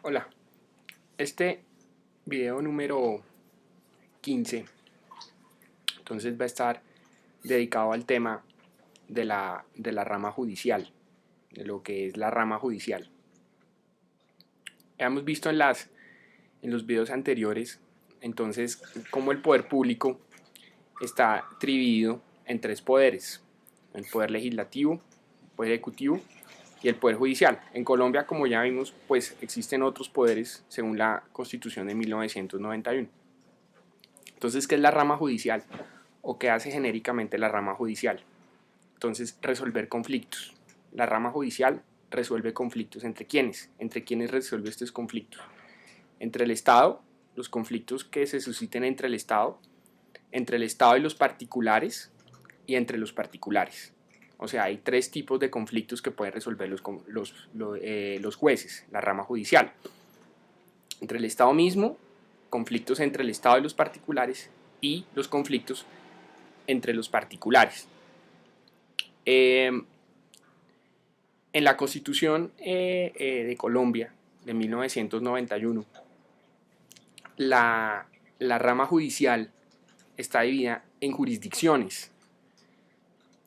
Hola, este video número 15 entonces va a estar dedicado al tema de la rama judicial, de lo que es la rama judicial. Hemos visto en los videos anteriores entonces cómo el poder público está dividido en tres poderes: el poder legislativo, el poder ejecutivo y el poder judicial. En Colombia, como ya vimos, pues existen otros poderes según la Constitución de 1991. Entonces, ¿qué es la rama judicial? ¿O qué hace genéricamente la rama judicial? Entonces, resolver conflictos. La rama judicial resuelve conflictos. ¿Entre quiénes? ¿Entre quiénes resuelve estos conflictos? Entre el Estado, los conflictos que se susciten entre el Estado y los particulares, y entre los particulares. O sea, hay tres tipos de conflictos que pueden resolver los jueces, la rama judicial. Entre el Estado mismo, conflictos entre el Estado y los particulares, y los conflictos entre los particulares. En la Constitución de Colombia de 1991, la rama judicial está dividida en jurisdicciones,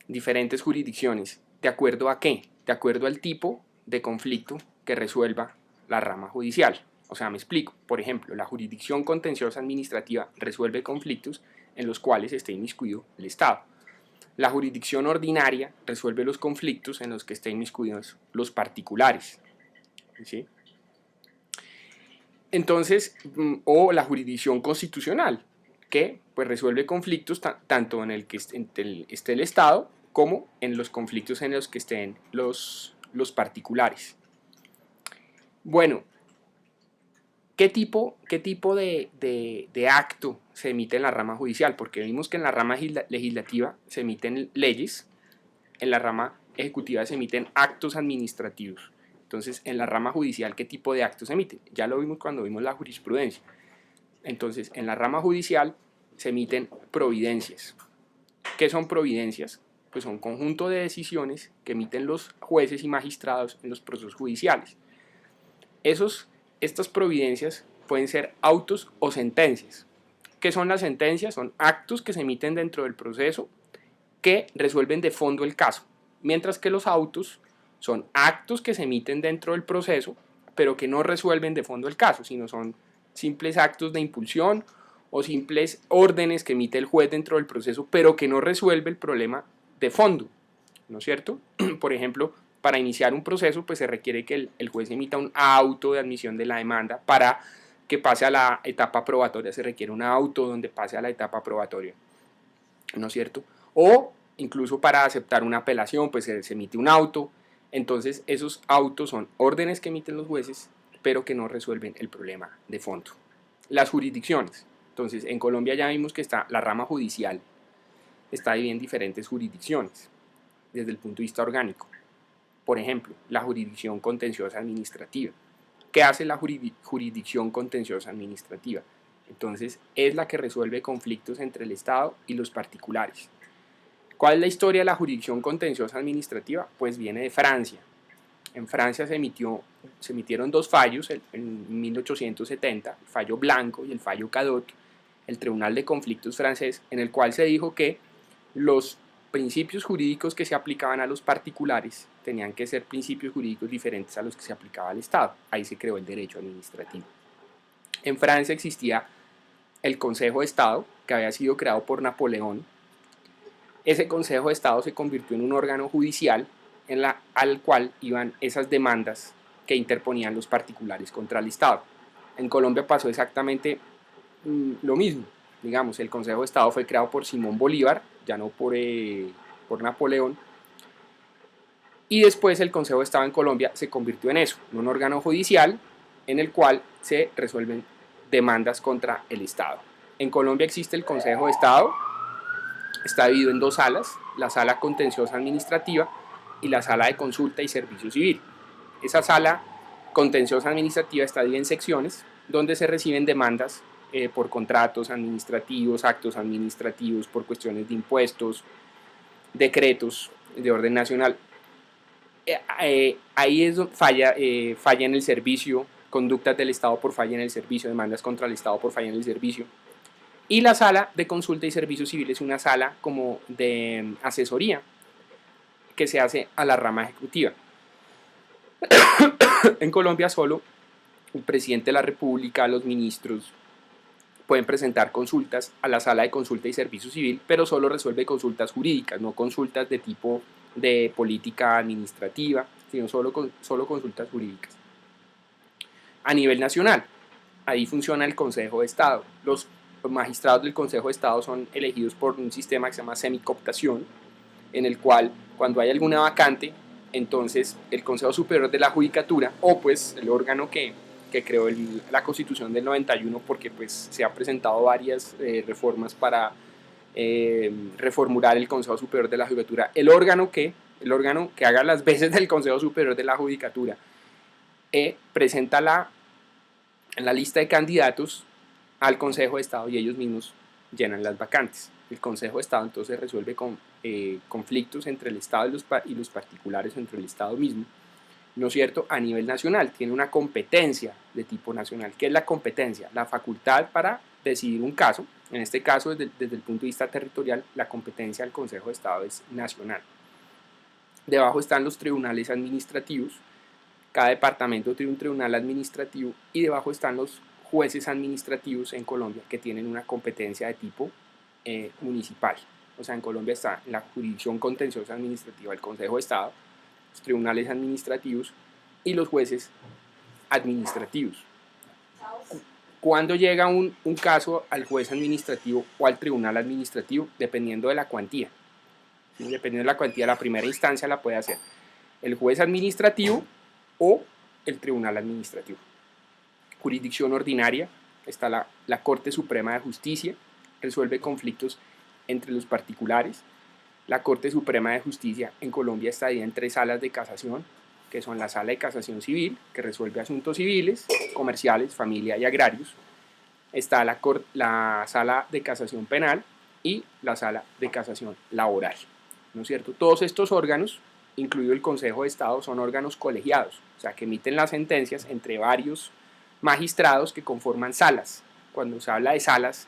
diferentes jurisdicciones. ¿De acuerdo a qué? De acuerdo al tipo de conflicto que resuelva la rama judicial. O sea, me explico. Por ejemplo, la jurisdicción contenciosa administrativa resuelve conflictos en los cuales esté inmiscuido el Estado. La jurisdicción ordinaria resuelve los conflictos en los que estén inmiscuidos los particulares, ¿sí? Entonces, o la jurisdicción constitucional, que pues resuelve conflictos tanto en el que esté el Estado como en los conflictos en los que estén los particulares. Bueno, ¿qué tipo de acto se emite en la rama judicial? Porque vimos que en la rama legislativa se emiten leyes, en la rama ejecutiva se emiten actos administrativos. Entonces, en la rama judicial, ¿qué tipo de actos se emiten? Ya lo vimos cuando vimos la jurisprudencia. Entonces, en la rama judicial se emiten providencias. ¿Qué son providencias? Pues son un conjunto de decisiones que emiten los jueces y magistrados en los procesos judiciales. Estas providencias pueden ser autos o sentencias. ¿Qué son las sentencias? Son actos que se emiten dentro del proceso que resuelven de fondo el caso, mientras que los autos son actos que se emiten dentro del proceso, pero que no resuelven de fondo el caso, sino son simples actos de impulsión o simples órdenes que emite el juez dentro del proceso, pero que no resuelve el problema de fondo, ¿no es cierto? Por ejemplo, para iniciar un proceso, pues se requiere que el juez emita un auto de admisión de la demanda. Para que pase a la etapa probatoria se requiere un auto donde pase a la etapa probatoria, ¿no es cierto? O incluso para aceptar una apelación, pues se emite un auto. Entonces, esos autos son órdenes que emiten los jueces, pero que no resuelven el problema de fondo. Las jurisdicciones. Entonces, en Colombia ya vimos que está la rama judicial, está dividida en diferentes jurisdicciones desde el punto de vista orgánico. Por ejemplo, la jurisdicción contenciosa administrativa. ¿Qué hace la jurisdicción contenciosa administrativa? Entonces, es la que resuelve conflictos entre el Estado y los particulares. ¿Cuál es la historia de la jurisdicción contenciosa administrativa? Pues viene de Francia. En Francia se emitieron dos fallos en 1870, el fallo Blanco y el fallo Cadot, el Tribunal de Conflictos francés, en el cual se dijo que los principios jurídicos que se aplicaban a los particulares tenían que ser principios jurídicos diferentes a los que se aplicaba al Estado. Ahí se creó el derecho administrativo. En Francia existía el Consejo de Estado, que había sido creado por Napoleón. Ese Consejo de Estado se convirtió en un órgano judicial al cual iban esas demandas que interponían los particulares contra el Estado. En Colombia pasó exactamente lo mismo. Digamos, el Consejo de Estado fue creado por Simón Bolívar, ya no por Napoleón, y después el Consejo de Estado en Colombia se convirtió en eso, en un órgano judicial en el cual se resuelven demandas contra el Estado. En Colombia existe el Consejo de Estado, está dividido en dos salas, la sala contenciosa administrativa y la sala de consulta y servicio civil. Esa sala contenciosa administrativa está dividida en secciones donde se reciben demandas por contratos administrativos, actos administrativos, por cuestiones de impuestos, decretos de orden nacional. Ahí es donde falla en el servicio conductas del Estado por falla en el servicio, demandas contra el Estado por falla en el servicio. Y la sala de consulta y servicio civil es una sala como de asesoría que se hace a la rama ejecutiva. En Colombia solo el presidente de la República, los ministros, pueden presentar consultas a la sala de consulta y servicio civil, pero solo resuelve consultas jurídicas, no consultas de tipo de política administrativa, sino solo consultas jurídicas. A nivel nacional, ahí funciona el Consejo de Estado. Los magistrados del Consejo de Estado son elegidos por un sistema que se llama semicooptación, en el cual cuando hay alguna vacante, entonces el Consejo Superior de la Judicatura, o pues el órgano que creó la Constitución del 91, porque pues se han presentado varias reformas para reformular el Consejo Superior de la Judicatura, el órgano que haga las veces del Consejo Superior de la Judicatura, presenta la lista de candidatos al Consejo de Estado y ellos mismos llenan las vacantes. El Consejo de Estado entonces resuelve conflictos entre el Estado y los particulares, entre el Estado mismo, ¿no es cierto?, a nivel nacional. Tiene una competencia de tipo nacional. ¿Qué es la competencia? La facultad para decidir un caso. En este caso, desde el punto de vista territorial, la competencia del Consejo de Estado es nacional. Debajo están los tribunales administrativos. Cada departamento tiene un tribunal administrativo y debajo están los jueces administrativos en Colombia, que tienen una competencia de tipo municipal. O sea, en Colombia está la jurisdicción contenciosa administrativa del Consejo de Estado, los tribunales administrativos y los jueces administrativos. ¿Cuándo llega un caso al juez administrativo o al tribunal administrativo? Dependiendo de la cuantía. Dependiendo de la cuantía, la primera instancia la puede hacer el juez administrativo o el tribunal administrativo. Jurisdicción ordinaria, está la Corte Suprema de Justicia, resuelve conflictos entre los particulares. La Corte Suprema de Justicia en Colombia está dividida en 3 salas de casación, que son la Sala de Casación Civil, que resuelve asuntos civiles, comerciales, familia y agrarios. Está la Sala de Casación Penal y la Sala de Casación Laboral, ¿no es cierto? Todos estos órganos, incluido el Consejo de Estado, son órganos colegiados, o sea, que emiten las sentencias entre varios magistrados que conforman salas. Cuando se habla de salas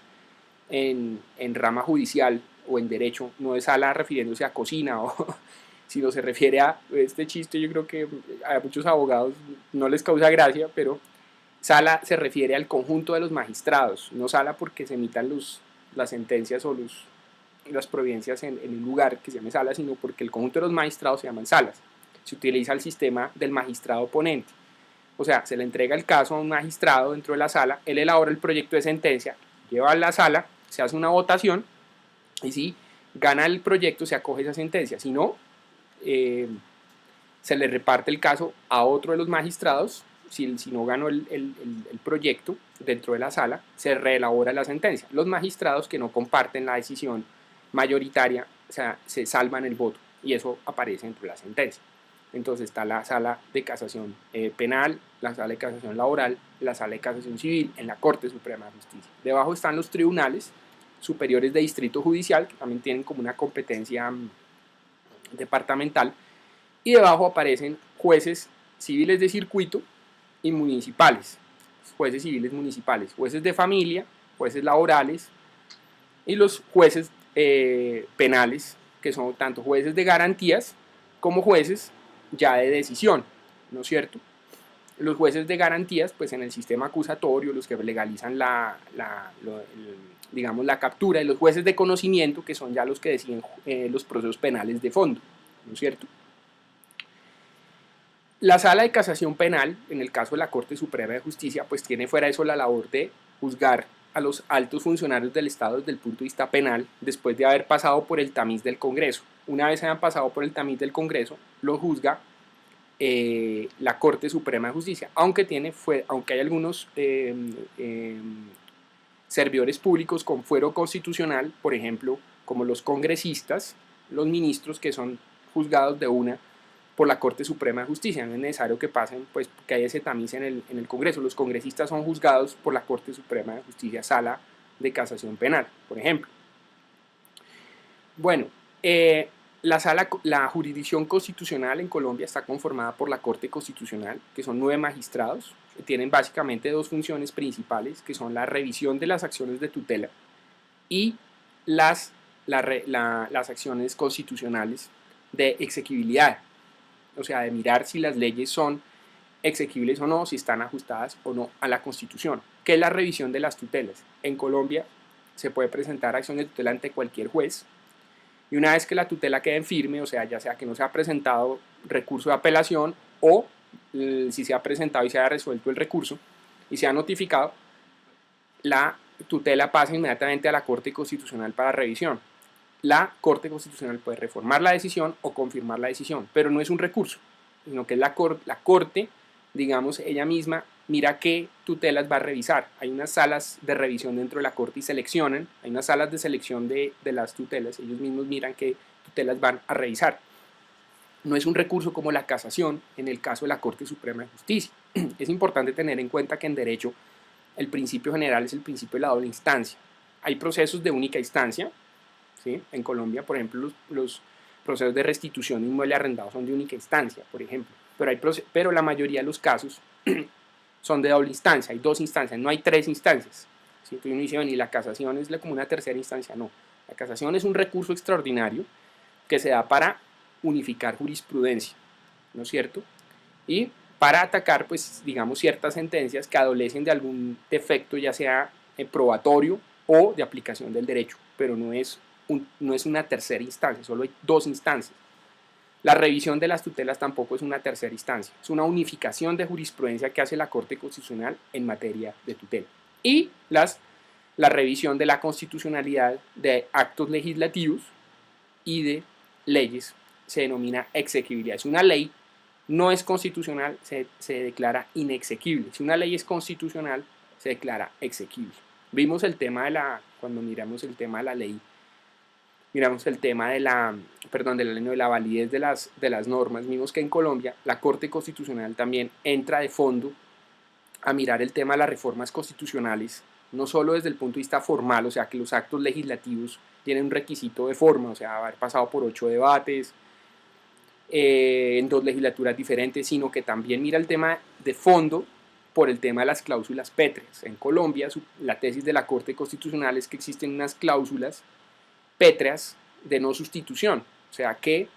en rama judicial o en derecho, no es sala refiriéndose a cocina, sino se refiere a este chiste. Yo creo que a muchos abogados no les causa gracia, pero sala se refiere al conjunto de los magistrados, no sala porque se emitan las sentencias o las providencias en un lugar que se llame sala, sino porque el conjunto de los magistrados se llaman salas. Se utiliza el sistema del magistrado ponente. O sea, se le entrega el caso a un magistrado dentro de la sala, él elabora el proyecto de sentencia, lleva a la sala, se hace una votación y si gana el proyecto se acoge esa sentencia. Si no, se le reparte el caso a otro de los magistrados. Si no ganó el proyecto dentro de la sala, se reelabora la sentencia. Los magistrados que no comparten la decisión mayoritaria, o sea, se salvan el voto y eso aparece dentro de la sentencia. Entonces está la Sala de Casación Penal, la Sala de Casación Laboral, la Sala de Casación Civil en la Corte Suprema de Justicia. Debajo están los tribunales superiores de distrito judicial, que también tienen como una competencia departamental, y debajo aparecen jueces civiles de circuito y municipales, jueces civiles municipales, jueces de familia, jueces laborales y los jueces penales, que son tanto jueces de garantías como jueces ya de decisión, ¿no es cierto? Los jueces de garantías, pues en el sistema acusatorio, los que legalizan digamos, la captura, y los jueces de conocimiento, que son ya los que deciden los procesos penales de fondo, ¿no es cierto? La Sala de Casación Penal, en el caso de la Corte Suprema de Justicia, pues tiene fuera de eso la labor de juzgar a los altos funcionarios del Estado desde el punto de vista penal, después de haber pasado por el tamiz del Congreso. Una vez hayan pasado por el tamiz del Congreso, lo juzga la Corte Suprema de Justicia, aunque hay algunos servidores públicos con fuero constitucional, por ejemplo, como los congresistas, los ministros, que son juzgados de una por la Corte Suprema de Justicia. No es necesario que pasen, pues, que haya ese tamiz en el Congreso. Los congresistas son juzgados por la Corte Suprema de Justicia, Sala de Casación Penal, por ejemplo. Bueno, La jurisdicción constitucional en Colombia está conformada por la Corte Constitucional, que son 9 magistrados, que tienen básicamente dos funciones principales, que son la revisión de las acciones de tutela y las acciones constitucionales de exequibilidad, o sea, de mirar si las leyes son exequibles o no, si están ajustadas o no a la Constitución. ¿Qué es la revisión de las tutelas? En Colombia se puede presentar acción de tutela ante cualquier juez, y una vez que la tutela quede en firme, o sea, ya sea que no se ha presentado recurso de apelación o si se ha presentado y se ha resuelto el recurso y se ha notificado, la tutela pasa inmediatamente a la Corte Constitucional para revisión. La Corte Constitucional puede reformar la decisión o confirmar la decisión, pero no es un recurso, sino que es la Corte, digamos, ella misma mira qué tutelas va a revisar. Hay unas salas de revisión dentro de la Corte y seleccionan, hay unas salas de selección de las tutelas, ellos mismos miran qué tutelas van a revisar. No es un recurso como la casación en el caso de la Corte Suprema de Justicia. Es importante tener en cuenta que en derecho el principio general es el principio de la doble instancia. Hay procesos de única instancia, ¿sí? En Colombia, por ejemplo, los procesos de restitución de inmueble arrendado son de única instancia, por ejemplo, pero la mayoría de los casos son de doble instancia, hay 2 instancias, no hay 3 instancias. ¿Sí? Entonces uno dice, bueno, y la casación es como una tercera instancia, no. La casación es un recurso extraordinario que se da para unificar jurisprudencia, ¿no es cierto? Y para atacar, pues, digamos, ciertas sentencias que adolecen de algún defecto, ya sea probatorio o de aplicación del derecho, pero no es una tercera instancia, solo hay 2 instancias. La revisión de las tutelas tampoco es una tercera instancia, es una unificación de jurisprudencia que hace la Corte Constitucional en materia de tutela. Y la revisión de la constitucionalidad de actos legislativos y de leyes se denomina exequibilidad. Si una ley no es constitucional, se declara inexequible. Si una ley es constitucional, se declara exequible. Vimos el tema de cuando miramos el tema de la ley, miramos el tema de la validez de las normas, vimos que en Colombia la Corte Constitucional también entra de fondo a mirar el tema de las reformas constitucionales, no solo desde el punto de vista formal, o sea que los actos legislativos tienen un requisito de forma, o sea, haber pasado por 8 debates, en 2 legislaturas diferentes, sino que también mira el tema de fondo por el tema de las cláusulas pétreas. En Colombia, la tesis de la Corte Constitucional es que existen unas cláusulas pétreas de no sustitución, o sea que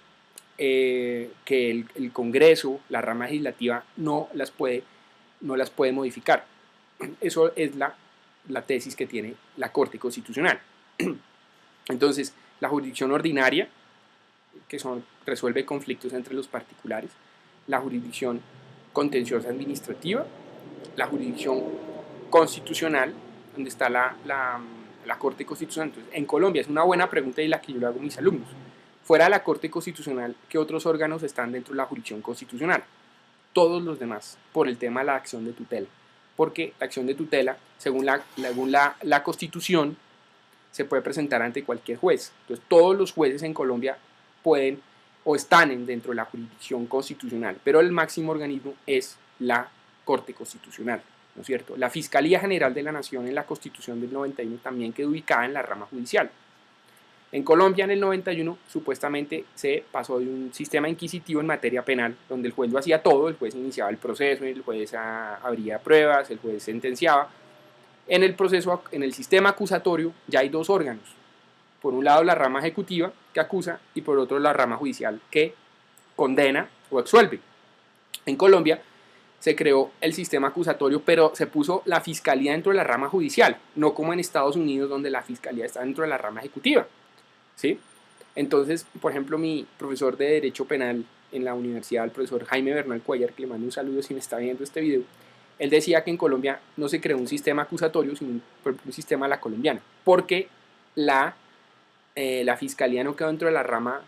el Congreso, la rama legislativa, no las puede modificar. Eso es la tesis que tiene la Corte Constitucional. Entonces, la jurisdicción ordinaria, que resuelve conflictos entre los particulares, la jurisdicción contenciosa administrativa, la jurisdicción constitucional, donde está la Corte Constitucional. Entonces, en Colombia es una buena pregunta y la que yo le hago a mis alumnos. Fuera de la Corte Constitucional, ¿qué otros órganos están dentro de la jurisdicción constitucional? Todos los demás, por el tema de la acción de tutela. Porque la acción de tutela, según la Constitución, se puede presentar ante cualquier juez. Entonces, todos los jueces en Colombia pueden o están dentro de la jurisdicción constitucional, pero el máximo organismo es la Corte Constitucional, ¿no es cierto? La Fiscalía General de la Nación en la Constitución del 91 también quedó ubicada en la rama judicial. En Colombia, en el 91, supuestamente se pasó de un sistema inquisitivo en materia penal, donde el juez lo hacía todo, el juez iniciaba el proceso, el juez abría pruebas, el juez sentenciaba. En el proceso, en el sistema acusatorio, ya hay 2 órganos. Por un lado, la rama ejecutiva, que acusa, y por otro, la rama judicial, que condena o absuelve. En Colombia se creó el sistema acusatorio, pero se puso la fiscalía dentro de la rama judicial, no como en Estados Unidos, donde la fiscalía está dentro de la rama ejecutiva, ¿sí? Entonces, por ejemplo, mi profesor de Derecho Penal en la universidad, el profesor Jaime Bernal Cuellar, que le mando un saludo si me está viendo este video, él decía que en Colombia no se creó un sistema acusatorio, sino un sistema a la colombiana, porque la fiscalía no quedó dentro de la rama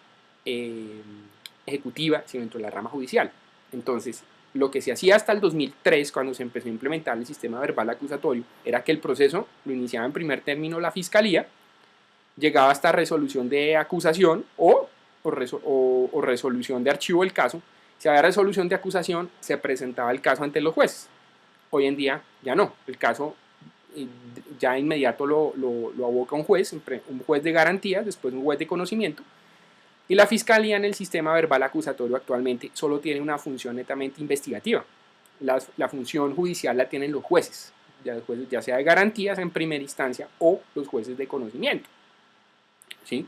ejecutiva, sino dentro de la rama judicial. Entonces, lo que se hacía hasta el 2003, cuando se empezó a implementar el sistema verbal acusatorio, era que el proceso lo iniciaba en primer término la fiscalía, llegaba hasta resolución de acusación o resolución de archivo del caso. Si había resolución de acusación, se presentaba el caso ante los jueces. Hoy en día ya no, el caso ya inmediato lo aboca un juez de garantías, después un juez de conocimiento, Y la Fiscalía en el sistema verbal acusatorio actualmente solo tiene una función netamente investigativa. La función judicial la tienen los jueces, ya sea de garantías en primera instancia o los jueces de conocimiento, ¿sí?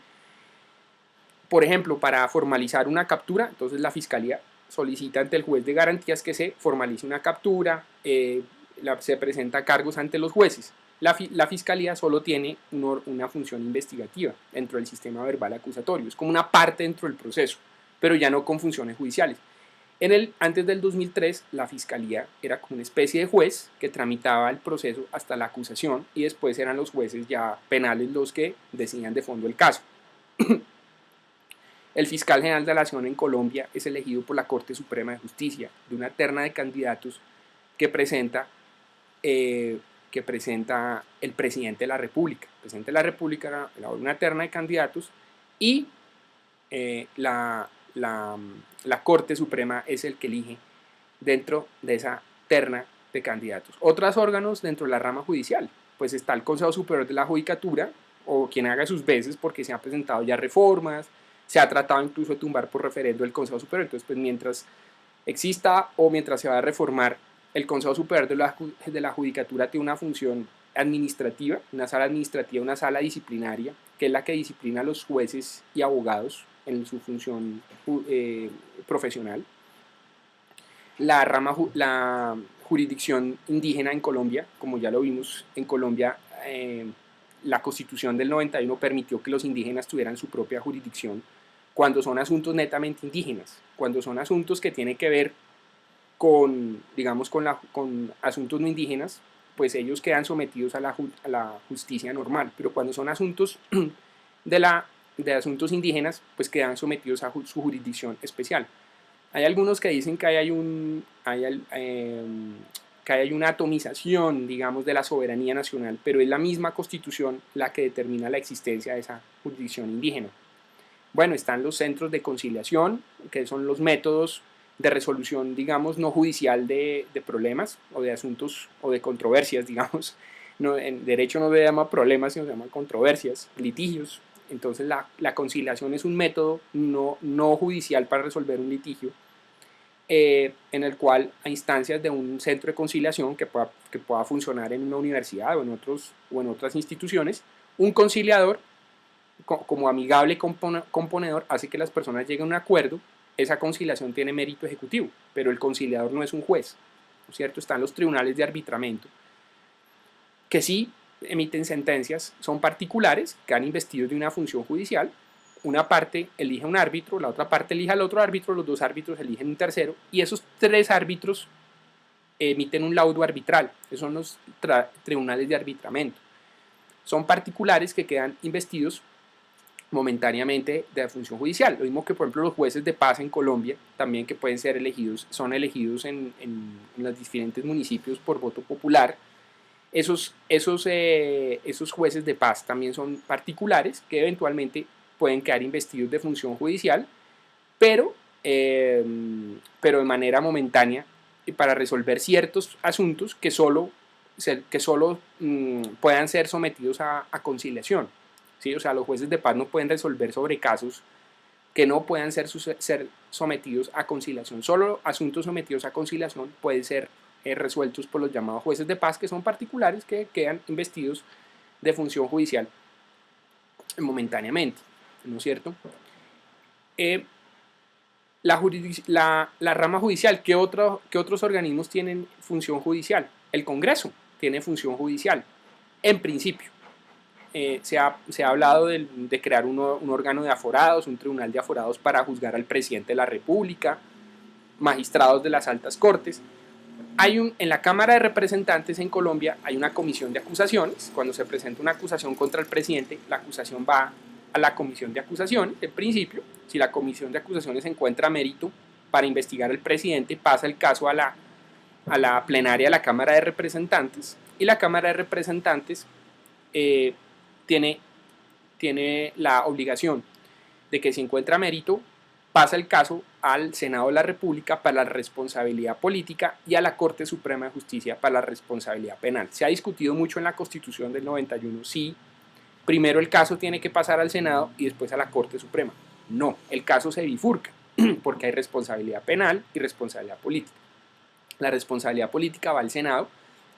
Por ejemplo, para formalizar una captura, entonces la Fiscalía solicita ante el juez de garantías que se formalice una captura, se presenta cargos ante los jueces. La Fiscalía solo tiene una función investigativa dentro del sistema verbal acusatorio, es como una parte dentro del proceso, pero ya no con funciones judiciales. Antes del 2003, la Fiscalía era como una especie de juez que tramitaba el proceso hasta la acusación y después eran los jueces ya penales los que decidían de fondo el caso. El fiscal general de la Nación en Colombia es elegido por la Corte Suprema de Justicia de una terna de candidatos que presenta el presidente de la República. El presidente de la República elabora una terna de candidatos y la Corte Suprema es el que elige dentro de esa terna de candidatos. Otros órganos dentro de la rama judicial, pues está el Consejo Superior de la Judicatura, o quien haga sus veces porque se han presentado ya reformas, se ha tratado incluso de tumbar por referendo el Consejo Superior. Entonces, pues mientras exista o mientras se va a reformar, el Consejo Superior de la Judicatura tiene una función administrativa, una sala administrativa, una sala disciplinaria, que es la que disciplina a los jueces y abogados en su función profesional. La jurisdicción indígena en Colombia, como ya lo vimos, en Colombia la Constitución del 91 permitió que los indígenas tuvieran su propia jurisdicción cuando son asuntos netamente indígenas, cuando son asuntos que tienen que ver con, digamos, con asuntos no indígenas, pues ellos quedan sometidos a la justicia normal, pero cuando son asuntos de asuntos indígenas, pues quedan sometidos a su jurisdicción especial. Hay algunos que dicen que hay una atomización, digamos, de la soberanía nacional, pero es la misma Constitución la que determina la existencia de esa jurisdicción indígena. Bueno, están los centros de conciliación, que son los métodos de resolución, digamos, no judicial de problemas o de asuntos o de controversias, digamos. No, en derecho no se llama problemas, sino se llama controversias, litigios. Entonces la conciliación es un método no judicial para resolver un litigio, en el cual a instancias de un centro de conciliación que pueda funcionar en una universidad o en otras instituciones, un conciliador como amigable componedor hace que las personas lleguen a un acuerdo. Esa conciliación tiene mérito ejecutivo, pero el conciliador no es un juez, ¿no es cierto? Están los tribunales de arbitramiento que sí emiten sentencias, son particulares, que han investido de una función judicial. Una parte elige un árbitro, la otra parte elige al otro árbitro, los dos árbitros eligen un tercero y esos tres árbitros emiten un laudo arbitral. Esos son los tribunales de arbitramiento. Son particulares que quedan investidos momentáneamente de la función judicial. Lo mismo que, por ejemplo, los jueces de paz en Colombia, también que pueden ser elegidos, son elegidos en los diferentes municipios por voto popular. Esos jueces de paz también son particulares que eventualmente pueden quedar investidos de función judicial, pero de manera momentánea para resolver ciertos asuntos que solo puedan ser sometidos a conciliación. ¿Sí? O sea, los jueces de paz no pueden resolver sobre casos que no puedan ser sometidos a conciliación. Solo asuntos sometidos a conciliación pueden ser resueltos por los llamados jueces de paz, que son particulares que quedan investidos de función judicial momentáneamente, ¿no es cierto? La rama judicial, ¿qué otros organismos tienen función judicial? El Congreso tiene función judicial, en principio. Se ha hablado de crear un órgano de aforados, un tribunal de aforados para juzgar al presidente de la República, magistrados de las altas cortes. En la Cámara de Representantes en Colombia hay una comisión de acusaciones. Cuando se presenta una acusación contra el presidente, la acusación va a la comisión de acusaciones. En principio, si la comisión de acusaciones encuentra mérito para investigar al presidente, pasa el caso a la plenaria de la Cámara de Representantes, y la Cámara de Representantes tiene la obligación de que si encuentra mérito, pasa el caso al Senado de la República para la responsabilidad política y a la Corte Suprema de Justicia para la responsabilidad penal. Se ha discutido mucho en la Constitución del 91 si primero el caso tiene que pasar al Senado y después a la Corte Suprema. No, el caso se bifurca porque hay responsabilidad penal y responsabilidad política. La responsabilidad política va al Senado.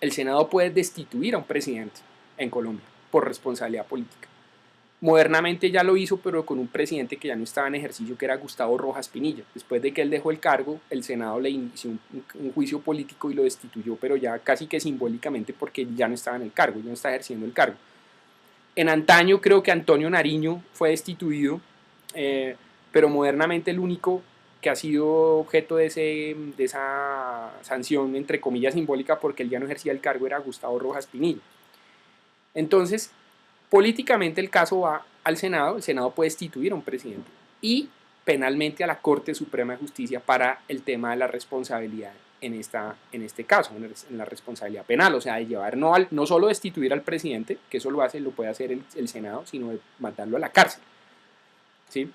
El Senado puede destituir a un presidente en Colombia por responsabilidad política. Modernamente ya lo hizo, pero con un presidente que ya no estaba en ejercicio, que era Gustavo Rojas Pinilla. Después de que él dejó el cargo, el Senado le inició un juicio político y lo destituyó, pero ya casi que simbólicamente, porque ya no estaba en el cargo, ya no está ejerciendo el cargo. En antaño creo que Antonio Nariño fue destituido, pero modernamente el único que ha sido objeto de esa sanción, entre comillas, simbólica, porque él ya no ejercía el cargo, era Gustavo Rojas Pinilla. Entonces, políticamente el caso va al Senado, el Senado puede destituir a un presidente, y penalmente a la Corte Suprema de Justicia para el tema de la responsabilidad en este caso, en la responsabilidad penal, o sea, de llevar no solo destituir al presidente, que eso lo puede hacer el Senado, sino de mandarlo a la cárcel, ¿sí?,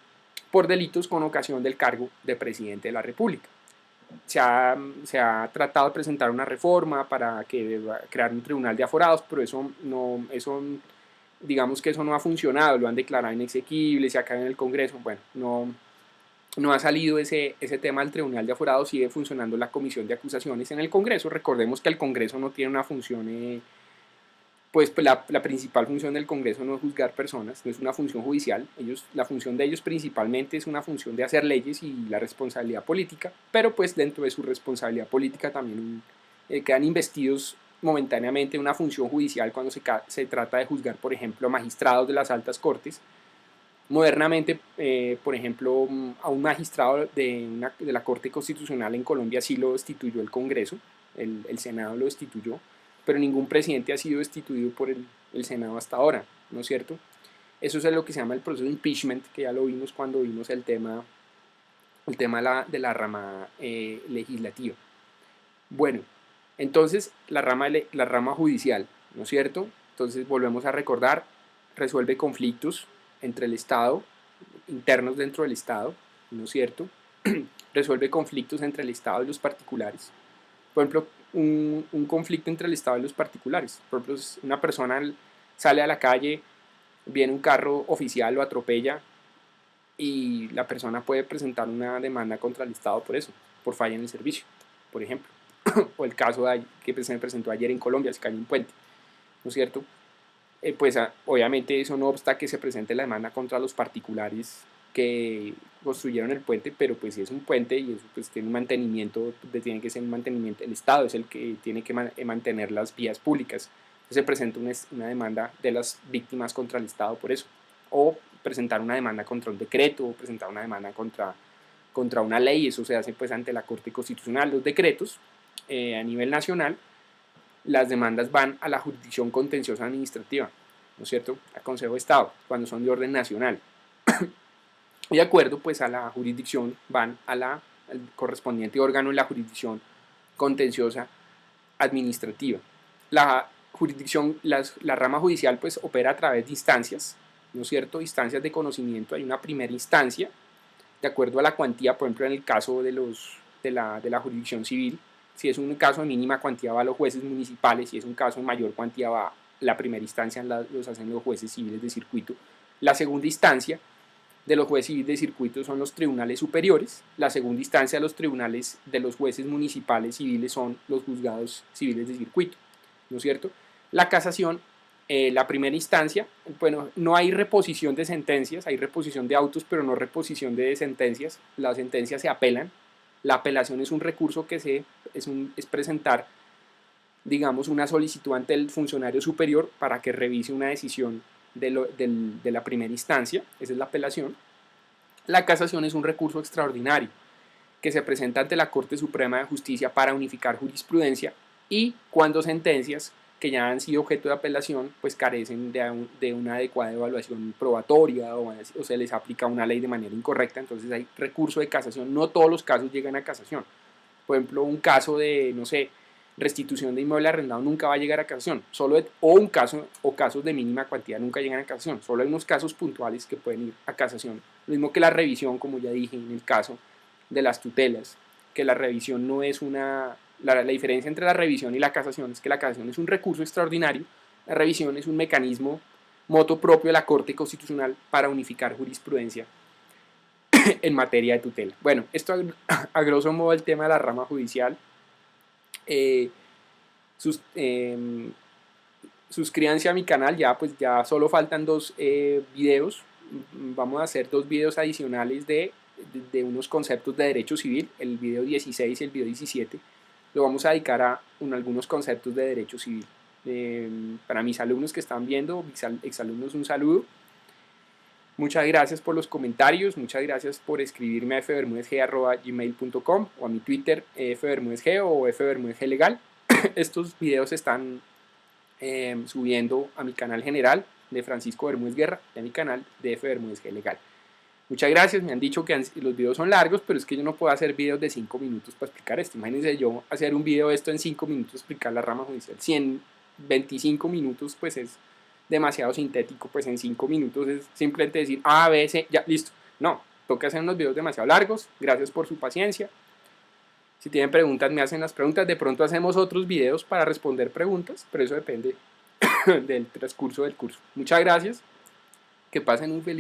por delitos con ocasión del cargo de presidente de la República. Se ha tratado de presentar una reforma para crear un tribunal de aforados, pero digamos que eso no ha funcionado, lo han declarado inexequible, se acaba en el Congreso, bueno, no ha salido ese tema del tribunal de aforados, sigue funcionando la comisión de acusaciones en el Congreso. Recordemos que el Congreso no tiene una función, pues la principal función del Congreso no es juzgar personas, no es una función judicial. La función de ellos principalmente es una función de hacer leyes y la responsabilidad política, pero pues dentro de su responsabilidad política también quedan investidos momentáneamente en una función judicial cuando se trata de juzgar, por ejemplo, magistrados de las altas cortes. Modernamente, por ejemplo, a un magistrado de la Corte Constitucional en Colombia sí lo destituyó el Congreso, el Senado lo destituyó, pero ningún presidente ha sido destituido por el Senado hasta ahora, ¿no es cierto? Eso es lo que se llama el proceso de impeachment, que ya lo vimos cuando vimos el tema de la rama legislativa. Bueno, entonces la rama judicial, ¿no es cierto? Entonces volvemos a recordar, resuelve conflictos entre el Estado, internos dentro del Estado, ¿no es cierto? Resuelve conflictos entre el Estado y los particulares. Por ejemplo, un conflicto entre el Estado y los particulares. Por ejemplo, una persona sale a la calle, viene un carro oficial, lo atropella y la persona puede presentar una demanda contra el Estado por eso, por falla en el servicio, por ejemplo. O el caso que se presentó ayer en Colombia, se cayó un puente, ¿no es cierto? Pues obviamente eso no obsta que se presente la demanda contra los particulares que construyeron el puente, pero pues si es un puente y eso pues tiene un mantenimiento, tiene que ser un mantenimiento, el Estado es el que tiene que mantener las vías públicas. Entonces se presenta una demanda de las víctimas contra el Estado por eso, o presentar una demanda contra un decreto, o presentar una demanda contra una ley, eso se hace pues ante la Corte Constitucional. Los decretos a nivel nacional, las demandas van a la jurisdicción contenciosa administrativa, ¿no es cierto?, al Consejo de Estado, cuando son de orden nacional. Y de acuerdo pues a la jurisdicción van al correspondiente órgano en la jurisdicción contenciosa administrativa. La rama judicial pues opera a través de instancias, ¿no es cierto?, instancias de conocimiento. Hay una primera instancia, de acuerdo a la cuantía, por ejemplo en el caso de la jurisdicción civil, si es un caso de mínima cuantía va a los jueces municipales, si es un caso de mayor cuantía va la primera instancia, los hacen los jueces civiles de circuito. La segunda instancia de los jueces civiles de circuito son los tribunales superiores. La segunda instancia de los tribunales de los jueces municipales civiles son los juzgados civiles de circuito, ¿no es cierto? La casación, la primera instancia, bueno, no hay reposición de sentencias, hay reposición de autos, pero no reposición de sentencias. Las sentencias se apelan. La apelación es un recurso que es presentar, digamos, una solicitud ante el funcionario superior para que revise una decisión de la primera instancia. Esa es la apelación. La casación es un recurso extraordinario que se presenta ante la Corte Suprema de Justicia para unificar jurisprudencia, y cuando sentencias que ya han sido objeto de apelación pues carecen de una adecuada evaluación probatoria o se les aplica una ley de manera incorrecta, entonces hay recurso de casación. No todos los casos llegan a casación. Por ejemplo, un caso de, no sé, restitución de inmueble arrendado nunca va a llegar a casación, o casos de mínima cuantía nunca llegan a casación. Solo hay unos casos puntuales que pueden ir a casación. Lo mismo que la revisión, como ya dije en el caso de las tutelas, que la revisión no es la diferencia entre la revisión y la casación es que la casación es un recurso extraordinario, la revisión es un mecanismo motu propio de la Corte Constitucional para unificar jurisprudencia en materia de tutela. Bueno, esto a grosso modo el tema de la rama judicial. Suscríbanse a mi canal, ya solo faltan 2 videos. Vamos a hacer 2 videos adicionales de unos conceptos de derecho civil, el video 16 y el video 17. Lo vamos a dedicar a algunos conceptos de derecho civil. Para mis alumnos que están viendo, mis exalumnos, un saludo. Muchas gracias por los comentarios, muchas gracias por escribirme a fbermudezg@gmail.com o a mi Twitter fbermudezg o fbermudezglegal. Estos videos están subiendo a mi canal general de Francisco Bermúdez Guerra y a mi canal de fbermudezglegal. Muchas gracias, me han dicho que los videos son largos, pero es que yo no puedo hacer videos de 5 minutos para explicar esto. Imagínense yo hacer un video de esto en 5 minutos, explicar la rama judicial. Si en 25 minutos pues es demasiado sintético, pues en 5 minutos es simplemente decir A, B, C, ya, listo. No, toca hacer unos videos demasiado largos. Gracias por su paciencia. Si tienen preguntas, me hacen las preguntas. De pronto hacemos otros videos para responder preguntas, pero eso depende del transcurso del curso. Muchas gracias. Que pasen un feliz